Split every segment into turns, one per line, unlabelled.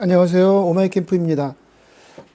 안녕하세요. 오마이캠프입니다.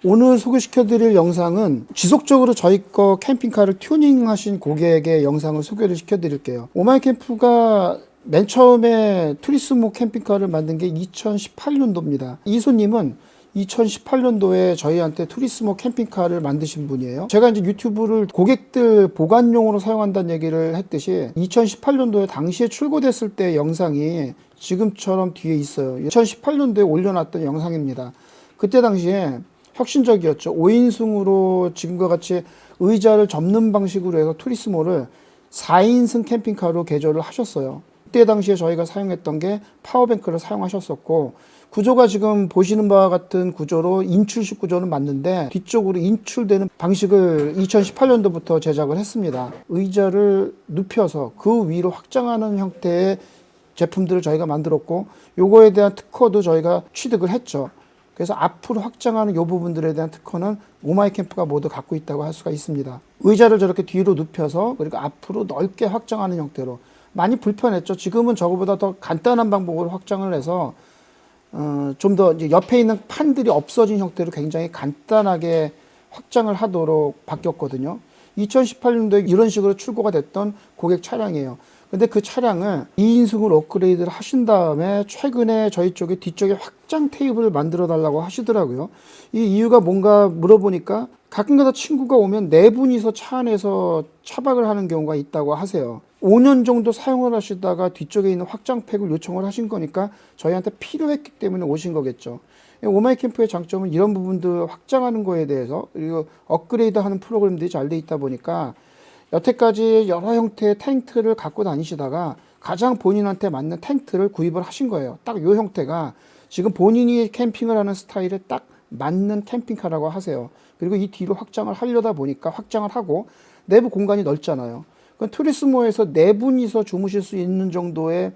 오늘 소개시켜드릴 영상은 지속적으로 저희 거 캠핑카를 튜닝하신 고객의 영상을 소개를 시켜드릴게요. 오마이캠프가 맨 처음에 투리스모 캠핑카를 만든 게 2018년도입니다. 이 손님은 2018년도에 저희한테 투리스모 캠핑카를 만드신 분이에요. 제가 이제 유튜브를 고객들 보관용으로 사용한다는 얘기를 했듯이 2018년도에 당시에 출고됐을 때 영상이 지금처럼 뒤에 있어요. 2018년도에 올려놨던 영상입니다. 그때 당시에 혁신적이었죠. 5인승으로 지금과 같이 의자를 접는 방식으로 해서 투리스모를 4인승 캠핑카로 개조를 하셨어요. 그때 당시에 저희가 사용했던 게 파워뱅크를 사용하셨었고, 구조가 지금 보시는 바와 같은 구조로 인출식 구조는 맞는데 뒤쪽으로 인출되는 방식을 2018년도부터 제작을 했습니다. 의자를 눕혀서 그 위로 확장하는 형태의 제품들을 저희가 만들었고, 요거에 대한 특허도 저희가 취득을 했죠. 그래서 앞으로 확장하는 요 부분들에 대한 특허는 오마이캠프가 모두 갖고 있다고 할 수가 있습니다. 의자를 저렇게 뒤로 눕혀서 그리고 앞으로 넓게 확장하는 형태로 많이 불편했죠. 지금은 저거보다 더 간단한 방법으로 확장을 해서 좀 더 이제 옆에 있는 판들이 없어진 형태로 굉장히 간단하게 확장을 하도록 바뀌었거든요. 2018년도에 이런 식으로 출고가 됐던 고객 차량이에요. 근데 그 차량을 2인승으로 업그레이드를 하신 다음에 최근에 저희 쪽에 뒤쪽에 확장 테이블을 만들어 달라고 하시더라고요. 이 이유가 뭔가 물어보니까 가끔가다 친구가 오면 네 분이서 차 안에서 차박을 하는 경우가 있다고 하세요. 5년 정도 사용을 하시다가 뒤쪽에 있는 확장팩을 요청을 하신 거니까 저희한테 필요했기 때문에 오신 거겠죠. 오마이캠프의 장점은 이런 부분들 확장하는 거에 대해서, 그리고 업그레이드 하는 프로그램들이 잘 돼 있다 보니까 여태까지 여러 형태의 텐트를 갖고 다니시다가 가장 본인한테 맞는 텐트를 구입을 하신 거예요. 딱 이 형태가 지금 본인이 캠핑을 하는 스타일에 딱 맞는 캠핑카라고 하세요. 그리고 이 뒤로 확장을 하려다 보니까 확장을 하고 내부 공간이 넓잖아요. 그럼 투리스모에서 네 분이서 주무실 수 있는 정도의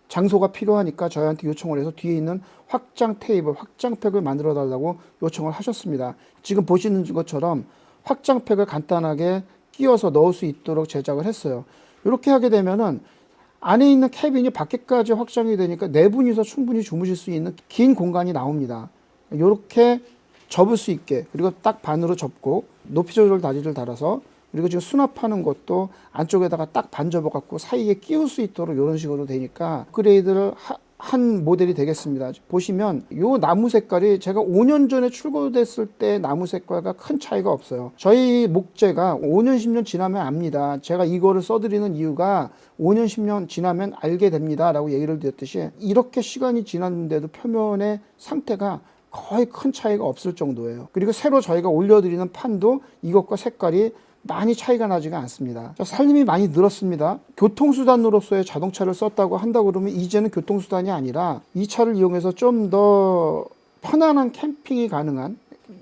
장소가 필요하니까 저희한테 요청을 해서 뒤에 있는 확장 테이블, 확장팩을 만들어 달라고 요청을 하셨습니다. 지금 보시는 것처럼 확장팩을 간단하게 끼워서 넣을 수 있도록 제작을 했어요. 이렇게 하게 되면은 안에 있는 캐빈이 밖에까지 확장이 되니까 네 분이서 충분히 주무실 수 있는 긴 공간이 나옵니다. 이렇게 접을 수 있게, 그리고 딱 반으로 접고 높이 조절 다리를 달아서, 그리고 지금 수납하는 것도 안쪽에다가 딱 반 접어 갖고 사이에 끼울 수 있도록 이런 식으로 되니까 업그레이드를 한 모델이 되겠습니다. 보시면 요 나무 색깔이 제가 5년 전에 출고됐을 때 나무 색깔과 큰 차이가 없어요. 저희 목재가 5년 10년 지나면 압니다. 제가 이거를 써드리는 이유가 5년 10년 지나면 알게 됩니다 라고 얘기를 드렸듯이, 이렇게 시간이 지났는데도 표면의 상태가 거의 큰 차이가 없을 정도예요. 그리고 새로 저희가 올려드리는 판도 이것과 색깔이 많이 차이가 나지가 않습니다. 자, 살림이 많이 늘었습니다. 교통수단으로서의 자동차를 썼다고 한다 그러면 이제는 교통수단이 아니라 이 차를 이용해서 좀 더 편안한 캠핑이 가능한,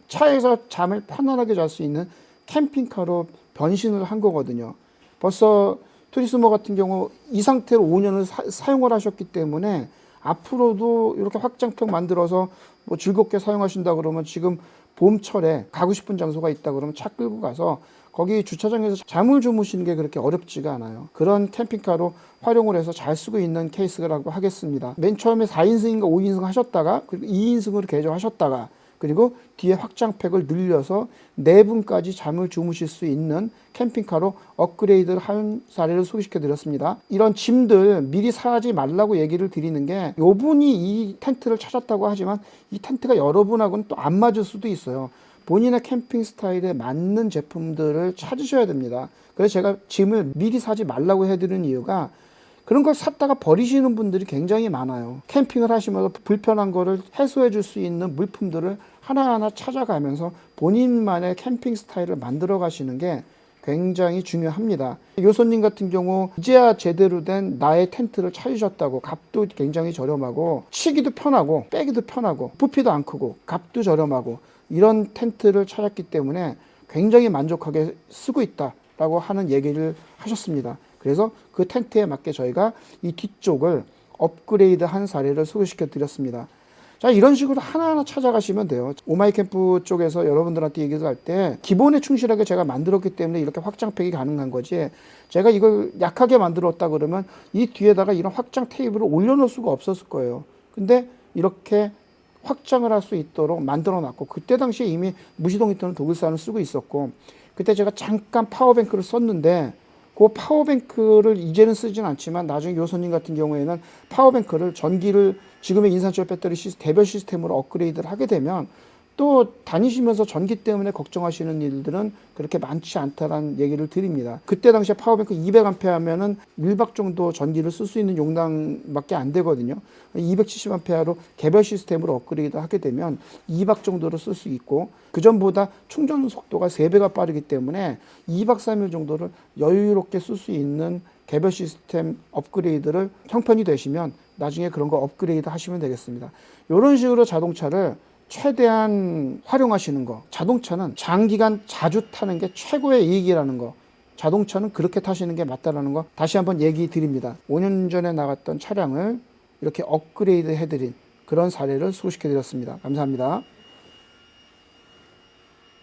차에서 잠을 편안하게 잘 수 있는 캠핑카로 변신을 한 거거든요. 벌써 투리스모 같은 경우 이 상태로 5년을 사용을 하셨기 때문에 앞으로도 이렇게 확장팩 만들어서 뭐 즐겁게 사용하신다 그러면, 지금 봄철에 가고 싶은 장소가 있다 그러면 차 끌고 가서 거기 주차장에서 잠을 주무시는 게 그렇게 어렵지가 않아요. 그런 캠핑카로 활용을 해서 잘 쓰고 있는 케이스라고 하겠습니다. 맨 처음에 4인승인가 5인승 하셨다가, 그리고 2인승으로 개조하셨다가, 그리고 뒤에 확장팩을 늘려서 4분까지 잠을 주무실 수 있는 캠핑카로 업그레이드를 한 사례를 소개시켜 드렸습니다. 이런 짐들 미리 사지 말라고 얘기를 드리는 게, 요분이 이 텐트를 찾았다고 하지만 이 텐트가 여러분하고는 또 안 맞을 수도 있어요. 본인의 캠핑 스타일에 맞는 제품들을 찾으셔야 됩니다. 그래서 제가 짐을 미리 사지 말라고 해드리는 이유가, 그런 걸 샀다가 버리시는 분들이 굉장히 많아요. 캠핑을 하시면서 불편한 거를 해소해 줄 수 있는 물품들을 하나하나 찾아가면서 본인만의 캠핑 스타일을 만들어 가시는 게 굉장히 중요합니다. 요 손님 같은 경우 이제야 제대로 된 나의 텐트를 찾으셨다고, 값도 굉장히 저렴하고 치기도 편하고 빼기도 편하고 부피도 안 크고 값도 저렴하고 이런 텐트를 찾았기 때문에 굉장히 만족하게 쓰고 있다라고 하는 얘기를 하셨습니다. 그래서 그 텐트에 맞게 저희가 이 뒤쪽을 업그레이드 한 사례를 소개시켜 드렸습니다. 자, 이런 식으로 하나하나 찾아가시면 돼요. 오마이캠프 쪽에서 여러분들한테 얘기를 할 때 기본에 충실하게 제가 만들었기 때문에 이렇게 확장팩이 가능한 거지, 제가 이걸 약하게 만들었다 그러면 이 뒤에다가 이런 확장 테이블을 올려놓을 수가 없었을 거예요. 근데 이렇게 확장을 할 수 있도록 만들어 놨고, 그때 당시에 이미 무시동 히터는 독일산을 쓰고 있었고, 그때 제가 잠깐 파워뱅크를 썼는데, 그 파워뱅크를 이제는 쓰진 않지만 나중에 요손님 같은 경우에는 파워뱅크를 전기를 지금의 인산철 배터리 대별 시스템으로 업그레이드를 하게 되면 또 다니시면서 전기 때문에 걱정하시는 일들은 그렇게 많지 않다라는 얘기를 드립니다. 그때 당시에 파워뱅크 200A 하면은 1박 정도 전기를 쓸 수 있는 용량밖에 안 되거든요. 270A로 개별 시스템으로 업그레이드 하게 되면 2박 정도로 쓸 수 있고, 그 전보다 충전 속도가 3배가 빠르기 때문에 2박 3일 정도를 여유롭게 쓸 수 있는 개별 시스템 업그레이드를 형편이 되시면 나중에 그런 거 업그레이드 하시면 되겠습니다. 이런 식으로 자동차를 최대한 활용하시는 거. 자동차는 장기간 자주 타는 게 최고의 이익이라는 거. 자동차는 그렇게 타시는 게 맞다라는 거 다시 한번 얘기 드립니다. 5년 전에 나갔던 차량을 이렇게 업그레이드 해드린 그런 사례를 소개시켜 드렸습니다. 감사합니다.